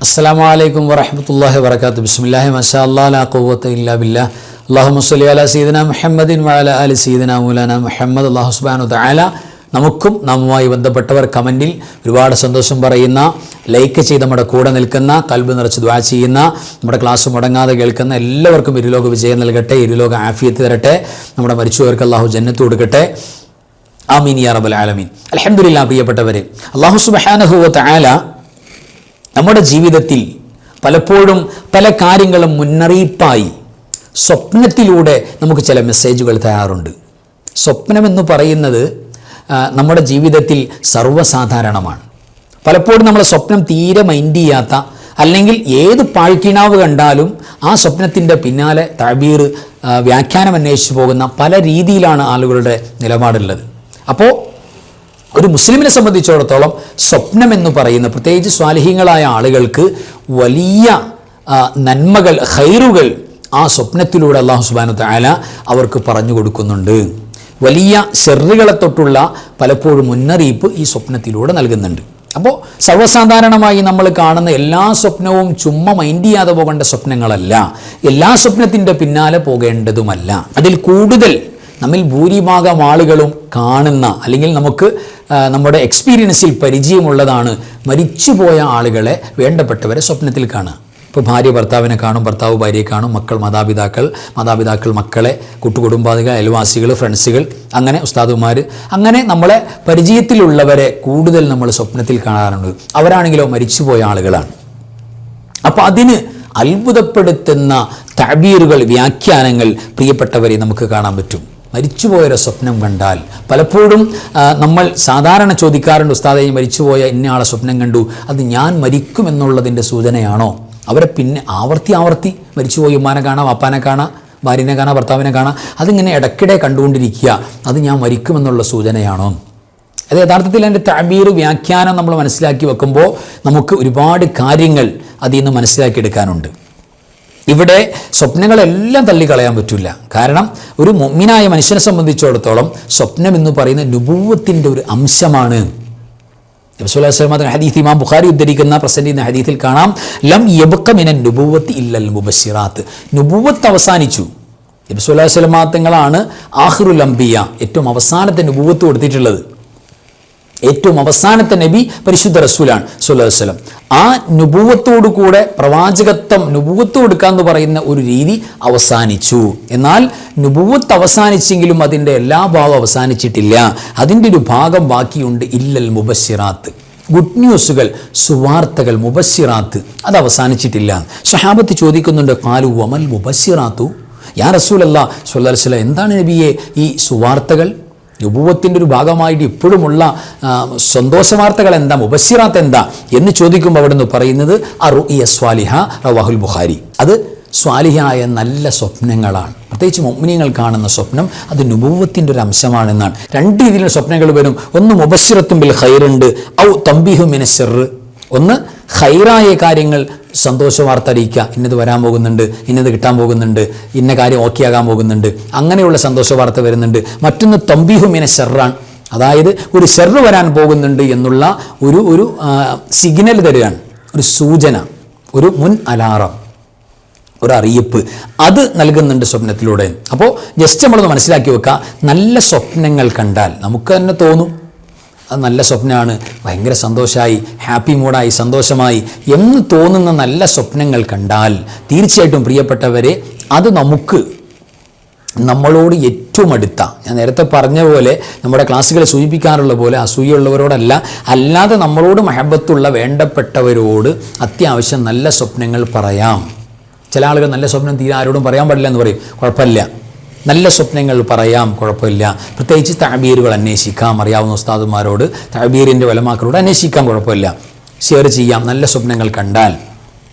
അസ്സലാമു അലൈക്കും വറഹ്മത്തുള്ളാഹി വബറകാതുഹു. ബിസ്മില്ലാഹി മാഷാ അല്ലാഹ് ലാ ഖുവത ഇല്ലാ ബില്ലാഹ്. അല്ലാഹുമ്മ സ്വല്ലി അലാ സയ്യിദിനാ മുഹമ്മദിൻ വഅലാ ആലി സയ്യിദിനാ മൗലാനാ മുഹമ്മദ്. അല്ലാഹു സുബ്ഹാനഹു വ തആല നമുക്കും നമ്മുമായി ബന്ധപ്പെട്ടവർ കമൻറ്റിൽ ഒരുപാട് സന്തോഷം പറയുന്ന, ലൈക്ക് ചെയ്ത് നമ്മുടെ കൂടെ നിൽക്കുന്ന, കൽബ് നിറച്ച് ദുആ ചെയ്യുന്ന, നമ്മുടെ ക്ലാസ് മുടങ്ങാതെ കേൾക്കുന്ന എല്ലാവർക്കും ഇരുലോക വിജയം നൽകട്ടെ, ഇരുലോക ആഫിയത്ത് തരട്ടെ. നമ്മുടെ മരിച്ചവർക്ക് അല്ലാഹു ജന്നത്ത് കൊടുക്കട്ടെ. ആമീൻ യാ റബ്ബൽ ആലമീൻ. അൽഹംദുലില്ലാഹ്. പ്രിയപ്പെട്ടവരെ, അല്ലാഹു സുബ്ഹാനഹു വ തആല നമ്മുടെ ജീവിതത്തിൽ പലപ്പോഴും പല കാര്യങ്ങളും മുന്നറിയിപ്പായി സ്വപ്നത്തിലൂടെ നമുക്ക് ചില മെസ്സേജുകൾ തരാറുണ്ട്. സ്വപ്നമെന്ന് പറയുന്നത് നമ്മുടെ ജീവിതത്തിൽ സർവ്വസാധാരണമാണ്. പലപ്പോഴും നമ്മൾ സ്വപ്നം തീരെ മൈൻഡ് ചെയ്യാത്ത, അല്ലെങ്കിൽ ഏത് പാഴ്ക്കിണാവ് കണ്ടാലും ആ സ്വപ്നത്തിൻ്റെ പിന്നാലെ തഅബീർ, വ്യാഖ്യാനം അന്വേഷിച്ചു പോകുന്ന പല രീതിയിലാണ് ആളുകളുടെ നിലപാടുള്ളത്. അപ്പോൾ ഒരു മുസ്ലിമിനെ സംബന്ധിച്ചിടത്തോളം സ്വപ്നം എന്ന് പറയുന്ന, പ്രത്യേകിച്ച് സ്വാലിഹീങ്ങളായ ആളുകൾക്ക് വലിയ നന്മകൾ, ഖൈറുകൾ ആ സ്വപ്നത്തിലൂടെ അല്ലാഹു സുബ്ഹാനഹു വ തആല അവർക്ക് പറഞ്ഞു കൊടുക്കുന്നുണ്ട്. വലിയ ശർറുകളെ തൊട്ടുള്ള പലപ്പോഴും മുന്നറിയിപ്പ് ഈ സ്വപ്നത്തിലൂടെ നൽകുന്നുണ്ട്. അപ്പോൾ സർവ്വസാധാരണമായി നമ്മൾ കാണുന്ന എല്ലാ സ്വപ്നവും ചുമ്മാ മൈൻഡ് ചെയ്യാതെ പോകേണ്ട സ്വപ്നങ്ങളല്ല, എല്ലാ സ്വപ്നത്തിൻ്റെ പിന്നാലെ പോകേണ്ടതുമല്ല. അതിൽ കൂടുതൽ നമ്മിൽ ഭൂരിഭാഗം ആളുകളും കാണുന്ന, അല്ലെങ്കിൽ നമുക്ക് നമ്മുടെ എക്സ്പീരിയൻസിൽ പരിചയമുള്ളതാണ്, മരിച്ചുപോയ ആളുകളെ, വേണ്ടപ്പെട്ടവരെ സ്വപ്നത്തിൽ കാണുക. ഇപ്പോൾ ഭാര്യ ഭർത്താവിനെ കാണും, ഭർത്താവ് ഭാര്യയെ കാണും, മക്കൾ മാതാപിതാക്കൾ മക്കളെ, കൂട്ടുകുടുംബാദികൾ, അയൽവാസികൾ, ഫ്രണ്ട്സുകൾ, അങ്ങനെ ഉസ്താദുമാർ, അങ്ങനെ നമ്മളെ പരിചയത്തിലുള്ളവരെ കൂടുതൽ നമ്മൾ സ്വപ്നത്തിൽ കാണാറുണ്ട്. അവരാണെങ്കിലോ മരിച്ചുപോയ ആളുകളാണ്. അപ്പോൾ അതിന് അത്ഭുതപ്പെടുത്തുന്ന തഅബീറുകൾ, വ്യാഖ്യാനങ്ങൾ പ്രിയപ്പെട്ടവരെ നമുക്ക് കാണാൻ പറ്റും. മരിച്ചുപോയൊരു സ്വപ്നം കണ്ടാൽ പലപ്പോഴും നമ്മൾ സാധാരണ ചോദിക്കാറുണ്ട്, ഉസ്താദേ മരിച്ചുപോയ ഇന്നയാളെ സ്വപ്നം കണ്ടു, അത് ഞാൻ മരിക്കുമെന്നുള്ളതിൻ്റെ സൂചനയാണോ? അവരെ പിന്നെ ആവർത്തി മരിച്ചുപോയി ഉമ്മാനെ കാണാം, വാപ്പാനെ കാണാം, ഭാര്യനെ കാണാം, ഭർത്താവിനെ കാണാം, അതിങ്ങനെ ഇടയ്ക്കിടെ കണ്ടുകൊണ്ടിരിക്കുക, അത് ഞാൻ മരിക്കുമെന്നുള്ള സൂചനയാണോ? അത് യഥാർത്ഥത്തിൽ എൻ്റെ തഅബീർ, വ്യാഖ്യാനം നമ്മൾ മനസ്സിലാക്കി വെക്കുമ്പോൾ നമുക്ക് ഒരുപാട് കാര്യങ്ങൾ അതിൽ നിന്ന് മനസ്സിലാക്കിയെടുക്കാനുണ്ട്. ഇവിടെ സ്വപ്നങ്ങളെല്ലാം തള്ളിക്കളയാൻ പറ്റില്ല. കാരണം ഒരു മുഅ്മിനായ മനുഷ്യനെ സംബന്ധിച്ചിടത്തോളം സ്വപ്നം എന്ന് പറയുന്ന നുബുവത്തിൻ്റെ ഒരു അംശമാണ്. നബി സല്ലല്ലാഹു അലൈഹി വസല്ലം ഹദീസ് ഇമാം ബുഖാരി ഉദ്ധരിക്കുന്ന പ്രസന്റ് ചെയ്യുന്ന ഹദീസിൽ കാണാം, ലം യബ്ഖ മിനൻ നുബുവത്തി ഇല്ലൽ മുബശ്ശിറാത്ത്. നുബുവത്ത് അവസാനിച്ചു. നബി സല്ലല്ലാഹു അലൈഹി വസല്ലം തങ്ങളാണ് ആഖിറുൽ അംബിയ, ഏറ്റവും അവസാനത്തെ നുബുവത്ത് കൊടുത്തിട്ടുള്ളത്. ഏറ്റവും അവസാനത്തെ നബി പരിശുദ്ധ റസൂലാണ് സല്ലല്ലാഹു അലൈഹി വസല്ലം. ആ നുബുവത്തോടു കൂടെ പ്രവാചകത്വം, നുബുവത്ത് കൊടുക്കുക എന്ന് പറയുന്ന ഒരു രീതി അവസാനിച്ചു. എന്നാൽ നുബുവത്ത് അവസാനിച്ചെങ്കിലും അതിൻ്റെ എല്ലാ ഭാഗവും അവസാനിച്ചിട്ടില്ല. അതിൻ്റെ ഒരു ഭാഗം ബാക്കിയുണ്ട്. ഇല്ലൽ മുബശ്ശിറാത്ത്, ഗുഡ് ന്യൂസുകൾ, സുവാർത്തകൾ, മുബശ്ശിറാത്ത്, അത് അവസാനിച്ചിട്ടില്ല. സ്വഹാബത്ത് ചോദിക്കുന്നുണ്ട്, ഖാലു വമൽ മുബശ്ശിറാത്തു യാ റസൂലല്ലാഹ് സ്വല്ലല്ലാഹു അലൈഹി വസല്ലം, എന്താണ് നബിയെ ഈ സുവാർത്തകൾ? നുബുവത്തിൻ്റെ ഒരു ഭാഗമായിട്ട് ഇപ്പോഴുമുള്ള സന്തോഷ വാർത്തകൾ എന്താ, മുബശ്ശിറാത്ത് എന്താ എന്ന് ചോദിക്കുമ്പോൾ അവിടെ നിന്ന് പറയുന്നത് അറുഇയ സ്വാലിഹ റവാഹുൽ ബുഖാരി. അത് സ്വാലിഹായ നല്ല സ്വപ്നങ്ങളാണ്. പ്രത്യേകിച്ച് മുഅ്മിനീങ്ങൾ കാണുന്ന സ്വപ്നം അത് നുബുവത്തിൻ്റെ ഒരു അംശമാണെന്നാണ്. രണ്ട് രീതിയിലുള്ള സ്വപ്നങ്ങൾ വരും. ഒന്ന് മുബശ്ശിറത്തും ബിൽ ഖൈറുണ്ട്, ഔ തംബീഹു മിന ശർറ്. ഒന്ന് ഖൈറായ കാര്യങ്ങൾ, സന്തോഷ വാർത്ത അറിയിക്കുക, ഇന്നത് വരാൻ പോകുന്നുണ്ട്, ഇന്നത് കിട്ടാൻ പോകുന്നുണ്ട്, ഇന്ന കാര്യം ഓക്കെ ആകാൻ പോകുന്നുണ്ട്, അങ്ങനെയുള്ള സന്തോഷ വാർത്ത വരുന്നുണ്ട്. മറ്റൊന്ന് തംബീഹു മിന ശർറാൻ, അതായത് ഒരു ശർറ് വരാൻ പോകുന്നുണ്ട് എന്നുള്ള ഒരു സിഗ്നൽ തരികയാണ്, ഒരു സൂചന, ഒരു മുൻ അലാറം, ഒരു അറിയിപ്പ്, അത് നൽകുന്നുണ്ട് സ്വപ്നത്തിലൂടെ. അപ്പോൾ ജസ്റ്റ് നമ്മളൊന്ന് മനസ്സിലാക്കി വെക്കുക, നല്ല സ്വപ്നങ്ങൾ കണ്ടാൽ നമുക്ക് തന്നെ തോന്നും അത് നല്ല സ്വപ്നമാണ്, ഭയങ്കര സന്തോഷമായി, ഹാപ്പി മൂഡായി, സന്തോഷമായി എന്ന് തോന്നുന്ന നല്ല സ്വപ്നങ്ങൾ കണ്ടാൽ തീർച്ചയായിട്ടും പ്രിയപ്പെട്ടവരെ അത് നമ്മളോട് ഏറ്റവും അടുത്ത, ഞാൻ നേരത്തെ പറഞ്ഞ പോലെ, നമ്മുടെ ക്ലാസ്സുകൾ സൂചിപ്പിക്കാറുള്ള പോലെ അസൂയുള്ളവരോടല്ല, അല്ലാതെ നമ്മളോട് മഹബത്തുള്ള വേണ്ടപ്പെട്ടവരോട് അത്യാവശ്യം നല്ല സ്വപ്നങ്ങൾ പറയാം. ചില ആളുകൾ നല്ല സ്വപ്നം തീരെ ആരോടും പറയാൻ പാടില്ല എന്ന് പറയും. കുഴപ്പമില്ല, നല്ല സ്വപ്നങ്ങൾ പറയാം, കുഴപ്പമില്ല. പ്രത്യേകിച്ച് തഅബീറുകൾ അന്വേഷിക്കാം, അറിയാവുന്ന ഉസ്താദുമാരോട്, തഅബീറിൻ്റെ ഉലമാക്കളോട് അന്വേഷിക്കാം, കുഴപ്പമില്ല, ഷെയർ ചെയ്യാം നല്ല സ്വപ്നങ്ങൾ കണ്ടാൽ.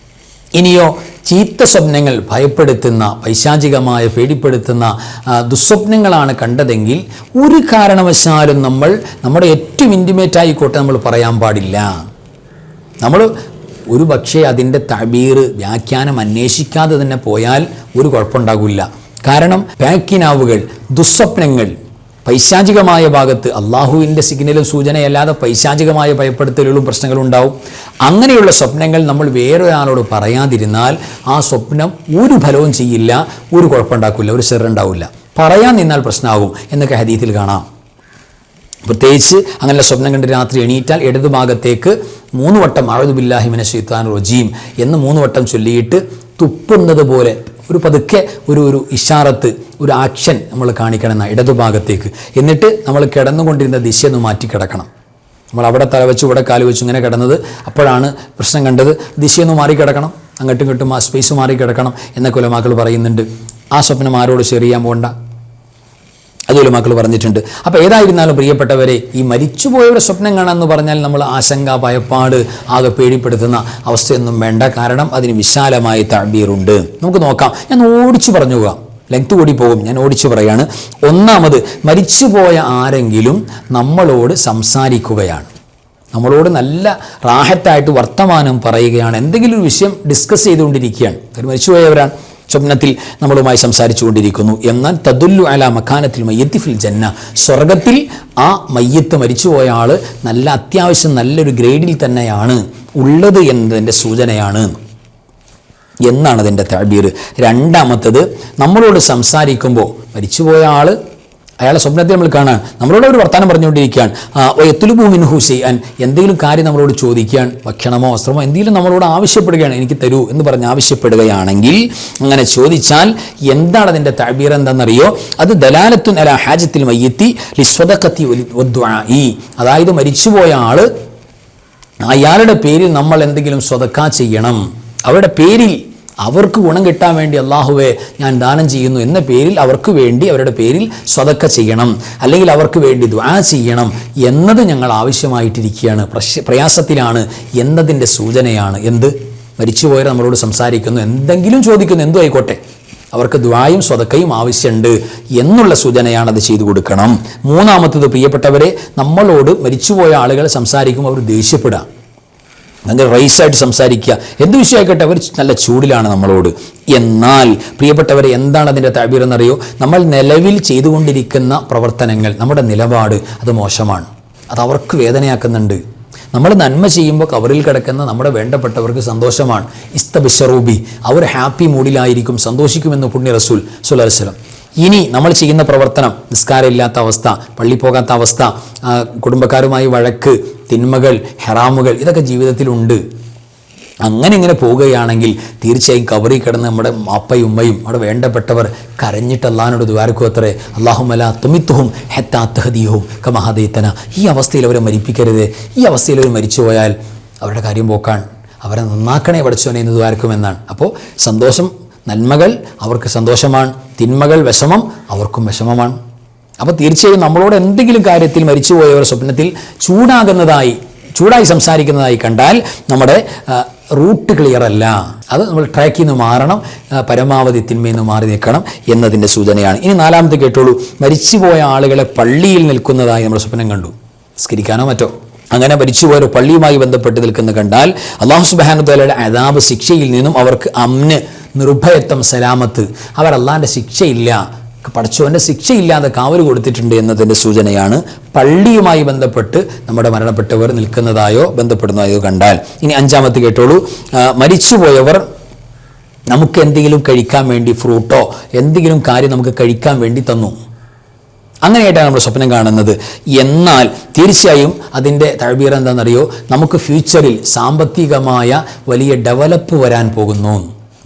ഇനിയോ ചീത്ത സ്വപ്നങ്ങൾ, ഭയപ്പെടുത്തുന്ന, പൈശാചികമായ, പേടിപ്പെടുത്തുന്ന ദുസ്വപ്നങ്ങളാണ് കണ്ടതെങ്കിൽ ഒരു കാരണവശാലും നമ്മുടെ ഏറ്റവും ഇൻറ്റിമേറ്റ് ആയിക്കോട്ടെ നമ്മൾ പറയാൻ പാടില്ല. നമ്മൾ ഒരു പക്ഷേ അതിൻ്റെ തഅബീർ, വ്യാഖ്യാനം അന്വേഷിക്കാതെ തന്നെ പോയാൽ ഒരു കുഴപ്പമുണ്ടാകില്ല. കാരണം പാക്കിനാവുകൾ, ദുസ്വപ്നങ്ങൾ, പൈശാചികമായ ഭാഗത്ത് അള്ളാഹുവിൻ്റെ സിഗ്നലും സൂചനയല്ലാതെ പൈശാചികമായ ഭയപ്പെടുത്തലുകളും പ്രശ്നങ്ങളും ഉണ്ടാവും. അങ്ങനെയുള്ള സ്വപ്നങ്ങൾ നമ്മൾ വേറൊരാളോട് പറയാതിരുന്നാൽ ആ സ്വപ്നം ഒരു ഫലവും ചെയ്യില്ല, ഒരു കുഴപ്പമുണ്ടാക്കില്ല, ഒരു ശെറുണ്ടാവില്ല. പറയാൻ നിന്നാൽ പ്രശ്നമാകും എന്നൊക്കെ ഹദീസിൽ കാണാം. പ്രത്യേകിച്ച് അങ്ങനെയുള്ള സ്വപ്നം കണ്ട് രാത്രി എണീറ്റാൽ ഇടതുഭാഗത്തേക്ക് 3 വട്ടം അഊദു ബില്ലാഹി മിനശ് ശൈത്വാനിർ റജീം എന്ന് 3 വട്ടം ചൊല്ലിയിട്ട് തുപ്പുന്നത് പോലെ ഒരു പതുക്കെ ഒരു ഇഷാറത്ത്, ഒരു ആക്ഷൻ നമ്മൾ കാണിക്കണം എന്നാണ് ഇടതുഭാഗത്തേക്ക്. എന്നിട്ട് നമ്മൾ കിടന്നുകൊണ്ടിരുന്ന ദിശയൊന്ന് മാറ്റി കിടക്കണം. നമ്മൾ അവിടെ തല വെച്ച് ഇവിടെ കാല് വെച്ച് ഇങ്ങനെ കിടന്നത് അപ്പോഴാണ് പ്രശ്നം കണ്ടത്. ദിശയൊന്ന് മാറി കിടക്കണം, അങ്ങോട്ടും ഇങ്ങോട്ടും ആ സ്പേസ് മാറി കിടക്കണം എന്നൊക്കെ ഉലമാക്കൾ പറയുന്നുണ്ട്. ആ സ്വപ്നം ആരോട് ഷെയർ ചെയ്യാൻ പോകണ്ട, അത് ഉലമാക്കൾ പറഞ്ഞിട്ടുണ്ട്. അപ്പോൾ ഏതായിരുന്നാലും പ്രിയപ്പെട്ടവരെ, ഈ മരിച്ചുപോയവരുടെ സ്വപ്നം കാണാമെന്ന് പറഞ്ഞാൽ നമ്മൾ ആശങ്ക, ഭയപ്പാട്, ആകെ പേടിപ്പെടുത്തുന്ന അവസ്ഥയൊന്നും വേണ്ട. കാരണം അതിന് വിശാലമായ തഅബീറുണ്ട്. നമുക്ക് നോക്കാം. ഞാൻ ഓടിച്ചു പറഞ്ഞു പോകാം, ലെങ്ത് കൂടി പോകും, ഞാൻ ഓടിച്ചു പറയാണ്. ഒന്നാമത്, മരിച്ചുപോയ ആരെങ്കിലും നമ്മളോട് സംസാരിക്കുകയാണ്, നമ്മളോട് നല്ല റാഹത്തായിട്ട് വർത്തമാനം പറയുകയാണ്, എന്തെങ്കിലും ഒരു വിഷയം ഡിസ്കസ് ചെയ്തുകൊണ്ടിരിക്കുകയാണ്. അവർ മരിച്ചുപോയവരാണ്, സ്വപ്നത്തിൽ നമ്മളുമായി സംസാരിച്ചു കൊണ്ടിരിക്കുന്നു. എന്നാൽ തദുല്ലു അലാ മക്കാനത്തിൽ മയ്യത്തി ഫിൽ ജന്ന, സ്വർഗത്തിൽ ആ മയ്യത്ത് മരിച്ചുപോയ ആൾ നല്ല അത്യാവശ്യം നല്ലൊരു ഗ്രേഡിൽ തന്നെയാണ് ഉള്ളത് എന്നതിൻ്റെ സൂചനയാണ് എന്നാണ് അതിൻ്റെ തഅബീർ. രണ്ടാമത്തത്, നമ്മളോട് സംസാരിക്കുമ്പോൾ മരിച്ചുപോയ ആൾ, അയാളെ സ്വപ്നത്തിൽ നമ്മൾ കാണാൻ നമ്മളോട് ഒരു വർത്തമാനം പറഞ്ഞുകൊണ്ടിരിക്കുകയാണ്. യത്ലുബു മിൻഹു ശൈഅൻ, എന്തെങ്കിലും കാര്യം നമ്മളോട് ചോദിക്കാൻ, ഭക്ഷണമോ വസ്ത്രമോ എന്തെങ്കിലും നമ്മളോട് ആവശ്യപ്പെടുകയാണ്, എനിക്ക് തരൂ എന്ന് പറഞ്ഞ് ആവശ്യപ്പെടുകയാണെങ്കിൽ, അങ്ങനെ ചോദിച്ചാൽ എന്താണ് അതിൻ്റെ തഅബീർ എന്താണെന്നറിയോ? അത് ദലാലത്തുൻ അലാ ഹാജത്തിൽ മയ്യിത്തി ലിസ്വദഖത്തി വദ്ദുആഇ, അതായത് മരിച്ചുപോയ ആൾ, അയാളുടെ പേരിൽ നമ്മൾ എന്തെങ്കിലും സ്വതക്ക ചെയ്യണം, അവരുടെ പേരിൽ അവർക്ക് ഗുണം കിട്ടാൻ വേണ്ടി അള്ളാഹുവെ ഞാൻ ദാനം ചെയ്യുന്നു എന്ന പേരിൽ അവർക്ക് വേണ്ടി അവരുടെ പേരിൽ സ്വതക്ക ചെയ്യണം, അല്ലെങ്കിൽ അവർക്ക് വേണ്ടി ദുആ ചെയ്യണം എന്നത് ഞങ്ങൾ ആവശ്യമായിട്ടിരിക്കുകയാണ്, പ്രയാസത്തിലാണ് എന്നതിൻ്റെ സൂചനയാണ്. എന്ത്? മരിച്ചുപോയവർ നമ്മളോട് സംസാരിക്കുന്നു, എന്തെങ്കിലും ചോദിക്കുന്നു, എന്തു ആയിക്കോട്ടെ, അവർക്ക് ദുആയും സ്വതക്കയും ആവശ്യമുണ്ട് എന്നുള്ള സൂചനയാണ്, അത് ചെയ്തു കൊടുക്കണം. മൂന്നാമത്തത്, പ്രിയപ്പെട്ടവരെ, നമ്മളോട് മരിച്ചുപോയ ആളുകൾ സംസാരിക്കുമ്പോൾ അവർ ദേഷ്യപ്പെടുക, ഭയങ്കര റൈസായിട്ട് സംസാരിക്കുക, എന്ത് വിഷയമായിക്കോട്ടെ, അവർ നല്ല ചൂടിലാണ് നമ്മളോട്. എന്നാൽ പ്രിയപ്പെട്ടവരെ, എന്താണ് അതിൻ്റെ തഅബീർ എന്നറിയോ? നമ്മൾ നിലവിൽ ചെയ്തുകൊണ്ടിരിക്കുന്ന പ്രവർത്തനങ്ങൾ, നമ്മുടെ നിലപാട് അത് മോശമാണ്, അത് അവർക്ക് വേദനയാക്കുന്നുണ്ട്. നമ്മൾ നന്മ ചെയ്യുമ്പോൾ കവറിൽ കിടക്കുന്ന നമ്മുടെ വേണ്ടപ്പെട്ടവർക്ക് സന്തോഷമാണ്. ഇസ്തബിശറൂബി, അവർ ഹാപ്പി മൂഡിലായിരിക്കും, സന്തോഷിക്കുമെന്ന് പുണ്യ റസൂൽ സ്വല്ലല്ലാഹു അലൈഹി വസല്ലം. ഇനി നമ്മൾ ചെയ്യുന്ന പ്രവർത്തനം, നിസ്കാരമില്ലാത്ത അവസ്ഥ, പള്ളി പോകാത്ത അവസ്ഥ, കുടുംബക്കാരുമായി വഴക്ക്, തിന്മകൾ, ഹറാമുകൾ, ഇതൊക്കെ ജീവിതത്തിലുണ്ട്. അങ്ങനെ ഇങ്ങനെ പോവുകയാണെങ്കിൽ തീർച്ചയായും കബറിൽ കിടന്ന് നമ്മുടെ അപ്പയും ഉമ്മയും അവിടെ വേണ്ടപ്പെട്ടവർ കരഞ്ഞിട്ട് അള്ളാഹിനോട് ദുആർക്കു അത്രേ, അല്ലാഹുമ്മ ലാ തുമിത്തുഹും ഹത്താ തഹദിയഹും കമാ ഹദൈതന, ഈ അവസ്ഥയിൽ അവരെ മരിപ്പിക്കരുത്, ഈ അവസ്ഥയിൽ അവർ മരിച്ചുപോയാൽ അവരുടെ കാര്യം പോക്കാൻ, അവരെ നന്നാക്കണേ പഠിച്ചോനെ എന്ന് ദുആർക്കുമെന്നാണ്. അപ്പോൾ സന്തോഷം, നന്മകൾ അവർക്ക് സന്തോഷമാണ്, തിന്മകൾ വിഷമം അവർക്കും വിഷമമാണ്. അപ്പോൾ തീർച്ചയായും നമ്മളോട് എന്തെങ്കിലും കാര്യത്തിൽ മരിച്ചുപോയവർ സ്വപ്നത്തിൽ ചൂടായി സംസാരിക്കുന്നതായി കണ്ടാൽ നമ്മുടെ റൂട്ട് ക്ലിയർ അല്ല, അത് നമ്മൾ ട്രാക്കിൽ നിന്ന് മാറണം, പരമാവധി തിന്മയിൽ നിന്ന് മാറി നിൽക്കണം എന്നതിൻ്റെ സൂചനയാണ്. ഇനി നാലാമത്തെ കേട്ടോളൂ. മരിച്ചുപോയ ആളുകളെ പള്ളിയിൽ നിൽക്കുന്നതായി നമ്മൾ സ്വപ്നം കണ്ടു, നിസ്കരിക്കാനോ മറ്റോ. അങ്ങനെ മരിച്ചുപോയ പള്ളിയുമായി ബന്ധപ്പെട്ട് നിൽക്കുന്ന കണ്ടാൽ അല്ലാഹു സുബ്ഹാനഹു വ തആലയുടെ അദാബ്, ശിക്ഷയിൽ നിന്നും അവർക്ക് അമ്ന്, നിർഭയത്വം, സലാമത്ത്, അവർ അള്ളാഹിൻ്റെ ശിക്ഷയില്ല, പടച്ചവൻ്റെ ശിക്ഷയില്ലാതെ കാവൽ കൊടുത്തിട്ടുണ്ട് എന്നതിൻ്റെ സൂചനയാണ്. പള്ളിയുമായി ബന്ധപ്പെട്ട് നമ്മുടെ മരണപ്പെട്ടവർ നിൽക്കുന്നതായോ ബന്ധപ്പെടുന്നതായോ കണ്ടാൽ. ഇനി അഞ്ചാമത്തെ കേട്ടോളൂ. മരിച്ചുപോയവർ നമുക്ക് എന്തെങ്കിലും കഴിക്കാൻ വേണ്ടി, ഫ്രൂട്ടോ എന്തെങ്കിലും കാര്യം നമുക്ക് കഴിക്കാൻ വേണ്ടി തന്നു, അങ്ങനെയായിട്ടാണ് നമ്മൾ സ്വപ്നം കാണുന്നത്. എന്നാൽ തീർച്ചയായും അതിൻ്റെ തഅബീർ എന്താണെന്നറിയോ? നമുക്ക് ഫ്യൂച്ചറിൽ സാമ്പത്തികമായ വലിയ ഡെവലപ്പ് വരാൻ പോകുന്നു,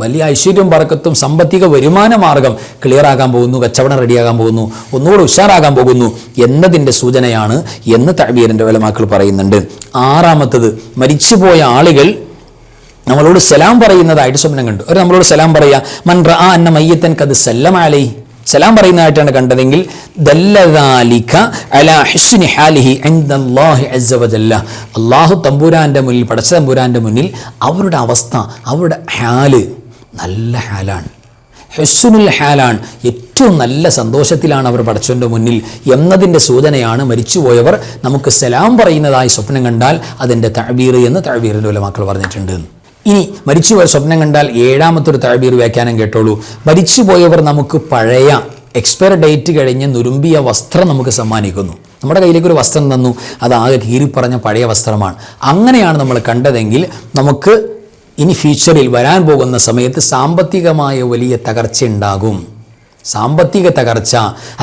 വലിയ ഐശ്വര്യം ബർക്കത്തും സാമ്പത്തിക വരുമാന മാർഗം ക്ലിയർ ആകാൻ പോകുന്നു, കച്ചവടം റെഡിയാകാൻ പോകുന്നു, ഒന്നുകൂടെ ഉഷാറാകാൻ പോകുന്നു എന്നതിൻ്റെ സൂചനയാണ് എന്ന് തഅബീറിൻ്റെ ഉലമാക്കൾ പറയുന്നുണ്ട്. ആറാമത്തത്, മരിച്ചുപോയ ആളുകൾ നമ്മളോട് സലാം പറയുന്നതായിട്ട് സ്വപ്നം കണ്ടു. അവർ നമ്മളോട് സലാം പറയുക, മൻ റഅ അന്ന മയ്യത്തൻ ഖദ് സല്ലമ അലൈഹി, സലാം പറയുന്നതായിട്ടാണ് കണ്ടതെങ്കിൽ ദല്ലദാലിക അലാ ഹുസ്നി ഹാലിഹി ഇൻദല്ലാഹി അസ്സ വജല്ല, അല്ലാഹു തമ്പുരാൻ്റെ മുന്നിൽ, പടച്ച തമ്പുരാൻ്റെ മുന്നിൽ അവരുടെ അവസ്ഥ, അവരുടെ ഹാല് നല്ല ഹാലാണ്, ഹുസ്നുൽ ഹാലാണ്, ഏറ്റവും നല്ല സന്തോഷത്തിലാണ് അവർ പടച്ചവൻ്റെ മുന്നിൽ എന്നതിൻ്റെ സൂചനയാണ് മരിച്ചുപോയവർ നമുക്ക് സലാം പറയുന്നതായി സ്വപ്നം കണ്ടാൽ അതിൻ്റെ തഅബീർ എന്ന് തഅബീറിൻ്റെ ഉലമാക്കൾ പറഞ്ഞിട്ടുണ്ട്. ഇനി മരിച്ചുപോയ സ്വപ്നം കണ്ടാൽ ഏഴാമത്തൊരു തഅബീർ വ്യാഖ്യാനം കേട്ടോളൂ. മരിച്ചുപോയവർ നമുക്ക് പഴയ എക്സ്പയർ ഡേറ്റ് കഴിഞ്ഞ് നുരുമ്പിയ വസ്ത്രം നമുക്ക് സമ്മാനിക്കുന്നു. നമ്മുടെ കയ്യിലേക്ക് ഒരു വസ്ത്രം തന്നു, അതാകെ കീറിപ്പറഞ്ഞ പഴയ വസ്ത്രമാണ്. അങ്ങനെയാണ് നമ്മൾ കണ്ടതെങ്കിൽ നമുക്ക് ഇനി ഫ്യൂച്ചറിൽ വരാൻ പോകുന്ന സമയത്ത് സാമ്പത്തികമായ വലിയ തകർച്ച ഉണ്ടാകും. സാമ്പത്തിക തകർച്ച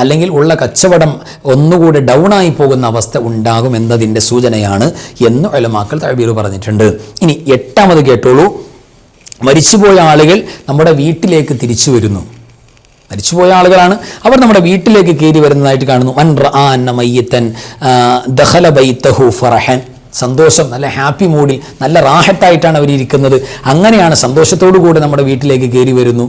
അല്ലെങ്കിൽ ഉള്ള കച്ചവടം ഒന്നുകൂടെ ഡൗണായി പോകുന്ന അവസ്ഥ ഉണ്ടാകും എന്നതിൻ്റെ സൂചനയാണ് എന്ന് ഉലമാക്കൾ തഅ്ബീർ പറഞ്ഞിട്ടുണ്ട്. ഇനി 8ാമത് കേട്ടോളൂ. മരിച്ചുപോയ ആളുകൾ നമ്മുടെ വീട്ടിലേക്ക് തിരിച്ചു വരുന്നു. മരിച്ചുപോയ ആളുകളാണ്, അവർ നമ്മുടെ വീട്ടിലേക്ക് കയറി വരുന്നതായിട്ട് കാണുന്നു. മൻ റആ അന്ന മയ്യിതൻ ദഖല ബൈതഹു ഫറഹൻ, സന്തോഷം, നല്ല ഹാപ്പി മൂഡിൽ, നല്ല റാഹത്തായിട്ടാണ് അവരിയ്ക്കുന്നത്. അങ്ങനെയാണ് സന്തോഷത്തോടു കൂടി നമ്മുടെ വീട്ടിലേക്ക് കയറി വരുന്നു.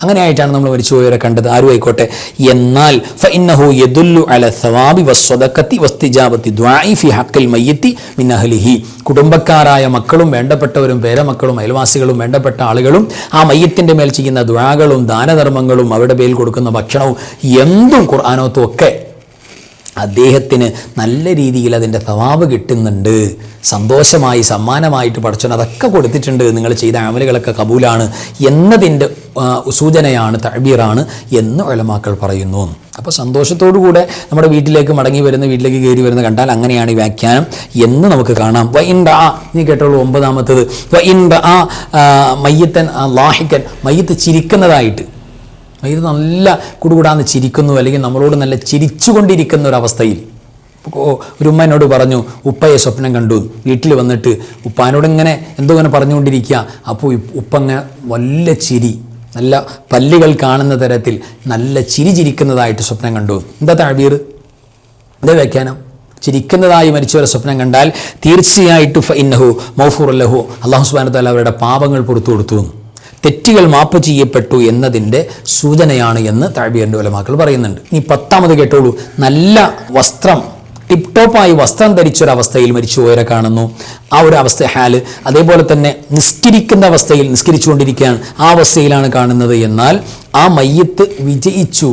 അങ്ങനെയായിട്ടാണ് നമ്മൾ മരിച്ചുപോയവരെ കണ്ടത്, ആരും ആയിക്കോട്ടെ. എന്നാൽ ഫഇന്നഹു യദുല്ലു അല സവാബി വസ്സദഖത്തി വസ്തിജാബത്തി ദുആഇ ഫി ഹഖ്ഖിൽ മയ്യിത്തി മിൻ അഹ്ലിഹി. കുടുംബക്കാരായ മക്കളും വേണ്ടപ്പെട്ടവരും പേരമക്കളും അയൽവാസികളും വേണ്ടപ്പെട്ട ആളുകളും ആ മയ്യത്തിൻ്റെ മേൽ ചെയ്യുന്ന ദുആകളും ദാനധർമ്മങ്ങളും അവരുടെ പേരിൽ കൊടുക്കുന്ന ഭക്ഷണവും എന്തും ഖുർആനോത്തും ഒക്കെ അദ്ദേഹത്തിന് നല്ല രീതിയിൽ അതിൻ്റെ സവാബ് കിട്ടുന്നുണ്ട്. സന്തോഷമായി സമ്മാനമായിട്ട് പടച്ചവൻ അതൊക്കെ കൊടുത്തിട്ടുണ്ട്, നിങ്ങൾ ചെയ്ത അമലുകളൊക്കെ കബൂലാണ് എന്നതിൻ്റെ സൂചനയാണ്, തഅ്ബീറാണ് എന്ന് ഉലമാക്കൾ പറയുന്നു. അപ്പോൾ സന്തോഷത്തോടുകൂടെ നമ്മുടെ വീട്ടിലേക്ക് മടങ്ങി വരുന്ന, വീട്ടിലേക്ക് കയറി വരുന്ന കണ്ടാൽ അങ്ങനെയാണ് ഈ വ്യാഖ്യാനം എന്ന് നമുക്ക് കാണാം. വഇൻ റഅ, നീ കേട്ടോളൂ 9ാമത്തേത്, വഇൻ റഅ മയ്യിതൻ ലാഹികൻ, മയ്യിത്ത് ചിരിക്കുന്നതായിട്ട്, മയ്യിത്ത് നല്ല കുടുകൂടാന്ന് ചിരിക്കുന്നു, അല്ലെങ്കിൽ നമ്മളോട് നല്ല ചിരിച്ചുകൊണ്ടിരിക്കുന്ന ഒരവസ്ഥയിൽ. ഒരു ഉമ്മ എന്നോട് പറഞ്ഞു, ഉപ്പയെ സ്വപ്നം കണ്ടു, വീട്ടിൽ വന്നിട്ട് ഉപ്പാനോട് ഇങ്ങനെ എന്തോ ഇങ്ങനെ പറഞ്ഞുകൊണ്ടിരിക്കുക. അപ്പോൾ ഉപ്പ ഇങ്ങനെ വല്ല ചിരി, നല്ല പല്ലുകൾ കാണുന്ന തരത്തിൽ നല്ല ചിരിക്കുന്നതായിട്ട് സ്വപ്നം കണ്ടു. എന്താ തഅ്ബീർ, എന്താ വ്യാഖ്യാനം? ചിരിക്കുന്നതായി മരിച്ചവരെ സ്വപ്നം കണ്ടാൽ തീർച്ചയായിട്ടും ഫഇന്നഹു മഗ്ഫൂറുൻ ലഹു, അല്ലാഹു സുബ്ഹാനഹു വ തആല അവരുടെ പാപങ്ങൾ പുറത്തു കൊടുത്തു, തെറ്റുകൾ മാപ്പ് ചെയ്യപ്പെട്ടു എന്നതിൻ്റെ സൂചനയാണ് എന്ന് തഅ്ബീറിൻ്റെ ഉലമാക്കൾ പറയുന്നുണ്ട്. ഇനി 10ാമത് കേട്ടോളൂ. നല്ല വസ്ത്രം, ടിപ് ടോപ്പായി വസ്ത്രം ധരിച്ചൊരവസ്ഥയിൽ മരിച്ചുപോയവരെ കാണുന്നു. ആ ഒരു അവസ്ഥ ഹാല്. അതേപോലെ തന്നെ നിസ്കരിക്കുന്ന അവസ്ഥയിൽ, നിസ്കരിച്ചുകൊണ്ടിരിക്കുകയാണ്, ആ അവസ്ഥയിലാണ് കാണുന്നത്. എന്നാൽ ആ മയ്യത്ത് വിജയിച്ചു,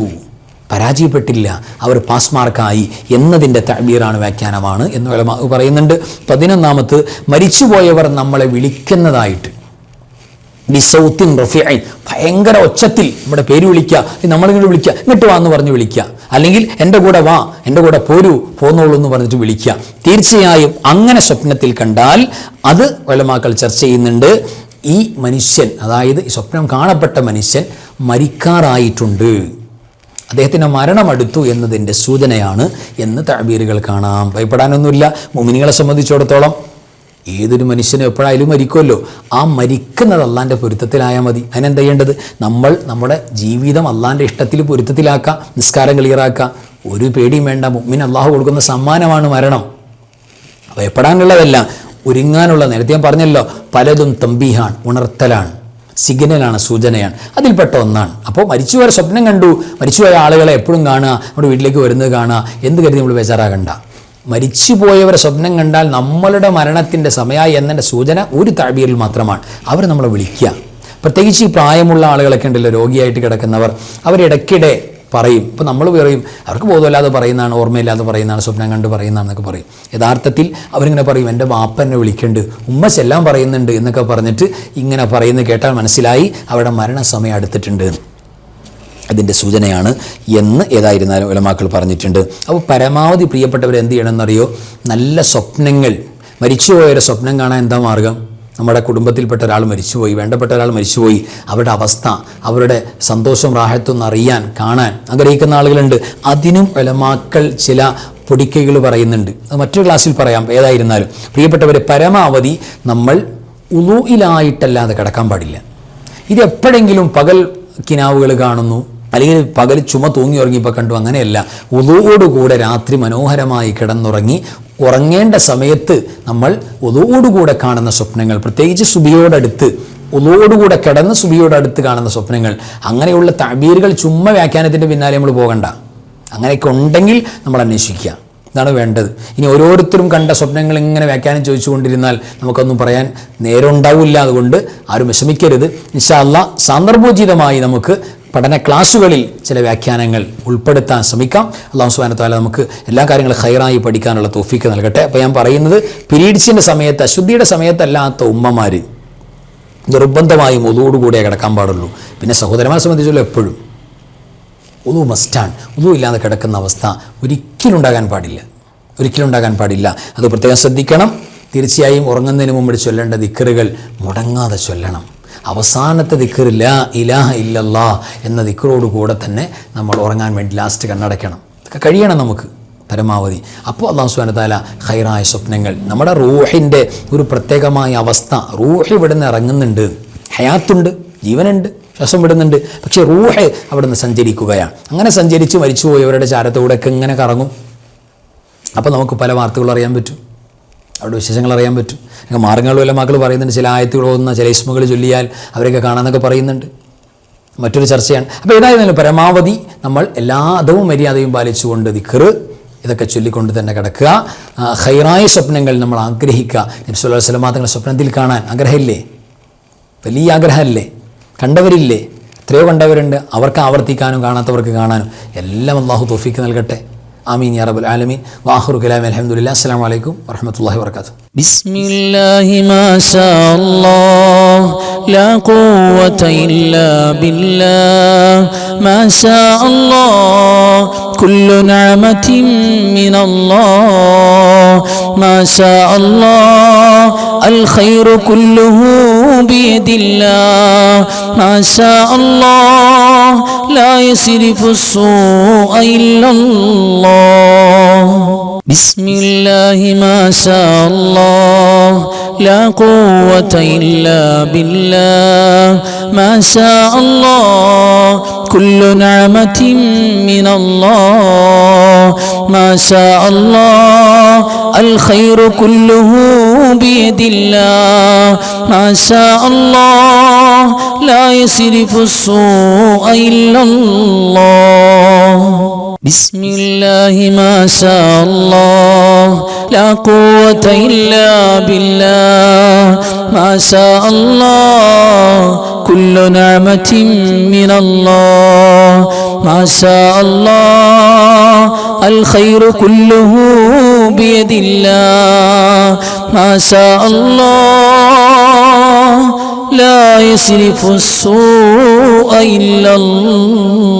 പരാജയപ്പെട്ടില്ല, അവർ പാസ് മാർക്കായി എന്നതിൻ്റെ തഅ്ബീറാണ്, വ്യാഖ്യാനമാണ് എന്ന് ഉലമാ പറയുന്നുണ്ട്. 11ാമത് മരിച്ചുപോയവർ നമ്മളെ വിളിക്കുന്നതായിട്ട്, ബിസൗത്തിൻ റഫീഇ, ഭയങ്കര ഒച്ചത്തിൽ നമ്മുടെ പേര് വിളിക്കുക, നമ്മളിങ്ങോട്ട് വിളിക്കുക, ഇങ്ങോട്ട് വാ എന്ന് പറഞ്ഞ് വിളിക്കുക, അല്ലെങ്കിൽ എൻ്റെ കൂടെ വാ, എൻ്റെ കൂടെ പോന്നോളൂ എന്ന് പറഞ്ഞിട്ട് വിളിക്കുക. തീർച്ചയായും അങ്ങനെ സ്വപ്നത്തിൽ കണ്ടാൽ അത് ഉലമാക്കൾ ചർച്ച ചെയ്യുന്നുണ്ട്. ഈ മനുഷ്യൻ, അതായത് ഈ സ്വപ്നം കാണപ്പെട്ട മനുഷ്യൻ മരിക്കാറായിട്ടുണ്ട്, അദ്ദേഹത്തിൻ്റെ മരണമടുത്തു എന്നതിൻ്റെ സൂചനയാണ് എന്ന് തഅ്ബീറുകൾ കാണാം. ഭയപ്പെടാനൊന്നുമില്ല. മുഅ്മിനീങ്ങളെ സംബന്ധിച്ചിടത്തോളം ഏതൊരു മനുഷ്യനും എപ്പോഴായാലും മരിക്കുമല്ലോ. ആ മരിക്കുന്നത് അള്ളാൻ്റെ പൊരുത്തത്തിലായാൽ മതി. അതിനെന്താ ചെയ്യേണ്ടത്? നമ്മൾ നമ്മുടെ ജീവിതം അള്ളാൻ്റെ ഇഷ്ടത്തിൽ പൊരുത്തത്തിലാക്കുക, നിസ്കാരം ക്ലിയറാക്കുക, ഒരു പേടിയും വേണ്ട. മുഅ്മിൻ അള്ളാഹു കൊടുക്കുന്ന സമ്മാനമാണ് മരണം, ഭയപ്പെടാനുള്ളതല്ല, ഒരുങ്ങാനുള്ള. നേരത്തെ ഞാൻ പറഞ്ഞല്ലോ, പലതും തമ്പീഹാണ്, ഉണർത്തലാണ്, സിഗ്നലാണ്, സൂചനയാണ്, അതിൽപ്പെട്ട ഒന്നാണ്. അപ്പോൾ മരിച്ചുപോയ സ്വപ്നം കണ്ടു, മരിച്ചുപോയ ആളുകളെ എപ്പോഴും കാണുക, നമ്മുടെ വീട്ടിലേക്ക് വരുന്നത് കാണുക, എന്ത് കരുതി നമ്മൾ ബേജാറാകണ്ട. മരിച്ചുപോയവരെ സ്വപ്നം കണ്ടാൽ നമ്മളുടെ മരണത്തിൻ്റെ സമയമായി എന്നതിൻ്റെ സൂചന ഒരു തഅ്ബീറിൽ മാത്രമാണ്. അവർ നമ്മളെ വിളിക്കുക. പ്രത്യേകിച്ച് ഈ പ്രായമുള്ള ആളുകളൊക്കെ ഉണ്ടല്ലോ, രോഗിയായിട്ട് കിടക്കുന്നവർ, അവരിടയ്ക്കിടെ പറയും. ഇപ്പോൾ നമ്മൾ പറയും അവർക്ക് ബോധമില്ലാതെ പറയുന്നതാണ്, ഓർമ്മയില്ലാതെ പറയുന്നതാണ്, സ്വപ്നം കണ്ട് പറയുന്നതാണെന്നൊക്കെ പറയും. യഥാർത്ഥത്തിൽ അവരിങ്ങനെ പറയും, എൻ്റെ വാപ്പ എന്നെ വിളിക്കുന്നുണ്ട്, ഉമ്മ ചെല്ലാൻ പറയുന്നുണ്ട് എന്നൊക്കെ പറഞ്ഞിട്ട് ഇങ്ങനെ പറയുന്നത് കേട്ടാൽ മനസ്സിലായി അവരുടെ മരണസമയം അടുത്തിട്ടുണ്ട്, അതിൻ്റെ സൂചനയാണ് എന്ന് ഏതായിരുന്നാലും ഉലമാക്കൾ പറഞ്ഞിട്ടുണ്ട്. അപ്പോൾ പരമാവധി പ്രിയപ്പെട്ടവർ എന്ത് ചെയ്യണമെന്നറിയോ? നല്ല സ്വപ്നങ്ങൾ, മരിച്ചുപോയവരെ സ്വപ്നം കാണാൻ എന്താ മാർഗം? നമ്മുടെ കുടുംബത്തിൽപ്പെട്ട ഒരാൾ മരിച്ചുപോയി, വേണ്ടപ്പെട്ട ഒരാൾ മരിച്ചുപോയി, അവരുടെ അവസ്ഥ, അവരുടെ സന്തോഷം റാഹത്തൊന്നും അറിയാൻ, കാണാൻ ആഗ്രഹിക്കുന്ന ആളുകളുണ്ട്. അതിനും ഉലമാക്കൾ ചില പൊടിക്കൈകൾ പറയുന്നുണ്ട്. അത് മറ്റൊരു ക്ലാസ്സിൽ പറയാം. ഏതായിരുന്നാലും പ്രിയപ്പെട്ടവരെ, പരമാവധി നമ്മൾ ഉളൂഇലായിട്ടല്ലാതെ കിടക്കാൻ പാടില്ല. ഇത് എപ്പോഴെങ്കിലും പകൽ കിനാവുകൾ കാണുന്നു, അല്ലെങ്കിൽ പകൽ ചുമ തൂങ്ങി ഉറങ്ങിയപ്പോൾ കണ്ടു, അങ്ങനെയല്ല. വുളൂഓടുകൂടെ രാത്രി മനോഹരമായി കിടന്നുറങ്ങി, ഉറങ്ങേണ്ട സമയത്ത് നമ്മൾ വുളൂഓടുകൂടെ കാണുന്ന സ്വപ്നങ്ങൾ, പ്രത്യേകിച്ച് സുബിയോടടുത്ത്, വുളൂഓടുകൂടെ കിടന്ന് സുബിയോടടുത്ത് കാണുന്ന സ്വപ്നങ്ങൾ, അങ്ങനെയുള്ള തഅ്ബീറുകൾ ചുമ്മാ വ്യാഖ്യാനത്തിൻ്റെ പിന്നാലെ നമ്മൾ പോകണ്ട. അങ്ങനെയൊക്കെ ഉണ്ടെങ്കിൽ നമ്മൾ അന്വേഷിക്കുക, ഇതാണ് വേണ്ടത്. ഇനി ഓരോരുത്തരും കണ്ട സ്വപ്നങ്ങൾ ഇങ്ങനെ വ്യാഖ്യാനം ചോദിച്ചുകൊണ്ടിരുന്നാൽ നമുക്കൊന്നും പറയാൻ നേരം ഉണ്ടാവില്ല. അതുകൊണ്ട് ആരും വിഷമിക്കരുത്. ഇൻഷാ അല്ലാഹ് സന്ദർഭോചിതമായി നമുക്ക് പഠന ക്ലാസ്സുകളിൽ ചില വ്യാഖ്യാനങ്ങൾ ഉൾപ്പെടുത്താൻ ശ്രമിക്കാം. അല്ലാഹു സുബ്ഹാനഹു വ തആല നമുക്ക് എല്ലാ കാര്യങ്ങളും ഖൈറായി പഠിക്കാനുള്ള തൗഫീക്ക് നൽകട്ടെ. അപ്പോൾ ഞാൻ പറയുന്നത്, പീരീഡ്സിൻ്റെ സമയത്ത്, അശുദ്ധിയുടെ സമയത്തല്ലാത്ത ഉമ്മമാർ നിർബന്ധമായും വുളൂഓടുകൂടിയേ കിടക്കാൻ പാടുള്ളൂ. പിന്നെ സഹോദരന്മാരെ സംബന്ധിച്ചുള്ള എപ്പോഴും ഉളു മസ്റ്റാണ്. ഉളു ഇല്ലാതെ കിടക്കുന്ന അവസ്ഥ ഒരിക്കലും ഉണ്ടാകാൻ പാടില്ല. അത് പ്രത്യേകം ശ്രദ്ധിക്കണം. തീർച്ചയായും ഉറങ്ങുന്നതിന് മുമ്പ് ചൊല്ലേണ്ട ദിക്റുകൾ മുടങ്ങാതെ ചൊല്ലണം. അവസാനത്തെ ദിക്ർ ലാ ഇലാഹ ഇല്ലല്ലാഹ് എന്ന ദിക്റോടുകൂടെ തന്നെ നമ്മൾ ഉറങ്ങാൻ വേണ്ടി ലാസ്റ്റ് കണ്ണടയ്ക്കണം. ഇതൊക്കെ കഴിയണം നമുക്ക് പരമാവധി. അപ്പോൾ അല്ലാഹു സുബ്ഹാനഹു വ തആല ഖൈറായ സ്വപ്നങ്ങൾ, നമ്മുടെ റൂഹിൻ്റെ ഒരു പ്രത്യേകമായ അവസ്ഥ, റൂഹ് ഇവിടുന്ന് ഇറങ്ങുന്നുണ്ട്, ഹയാത്തുണ്ട്, ജീവനുണ്ട്, ശ്വാസം വിടുന്നുണ്ട്, പക്ഷേ റൂഹ് അവിടുന്ന് സഞ്ചരിക്കുകയാണ്. അങ്ങനെ സഞ്ചരിച്ച് മരിച്ചുപോയവരുടെ ചാരത്തോടെയൊക്കെ ഇങ്ങനെ കറങ്ങും. അപ്പോൾ നമുക്ക് പല വാർത്തകൾ അറിയാൻ പറ്റും, അവരുടെ വിശേഷങ്ങൾ അറിയാൻ പറ്റും. മാർഗങ്ങളും എല്ലാം മക്കൾ പറയുന്നുണ്ട്, ചില ആയത്തുകൾ ഓതുന്ന, ചില ഇസ്മുകൾ ചൊല്ലിയാൽ അവരൊക്കെ കാണാമെന്നൊക്കെ പറയുന്നുണ്ട്. മറ്റൊരു ചർച്ചയാണ്. അപ്പോൾ ഏതായിരുന്നാലും പരമാവധി നമ്മൾ എല്ലാ അദവും മര്യാദയും പാലിച്ചുകൊണ്ട് ദിക്ർ ഇതൊക്കെ ചൊല്ലിക്കൊണ്ട് തന്നെ കിടക്കുക. ഖൈറായ സ്വപ്നങ്ങൾ നമ്മൾ ആഗ്രഹിക്കുക. നബി സല്ലല്ലാഹു അലൈഹി വസല്ലം തങ്ങളുടെ സ്വപ്നത്തിൽ കാണാൻ ആഗ്രഹമില്ലേ? വലിയ ആഗ്രഹമല്ലേ? കണ്ടവരില്ലേ? എത്രയോ കണ്ടവരുണ്ട്. അവർക്ക് ആവർത്തിക്കാനും കാണാത്തവർക്ക് കാണാനും എല്ലാം അല്ലാഹു തൗഫീഖ് നൽകട്ടെ. آمين يا رب العالمين. وآخر كلامي الحمد لله. السلام عليكم ورحمة الله وبركاته. بسم الله ما شاء الله لا قوة إلا بالله ما شاء الله كل نعمة من الله ما شاء الله الخير كله بيد الله ما شاء الله لا يصرف السوء إلا الله بسم الله ما شاء الله لا قوة إلا بالله ما شاء الله كل نعمة من الله ما شاء الله الخير كله بيد الله ما شاء الله لا يصرف السوء إلا الله بسم الله ما شاء الله لا قوة إلا بالله ما شاء الله كل نعمة من الله ما شاء الله الخير كله بيد الله ما شاء الله لا يصرف السوء إلا الله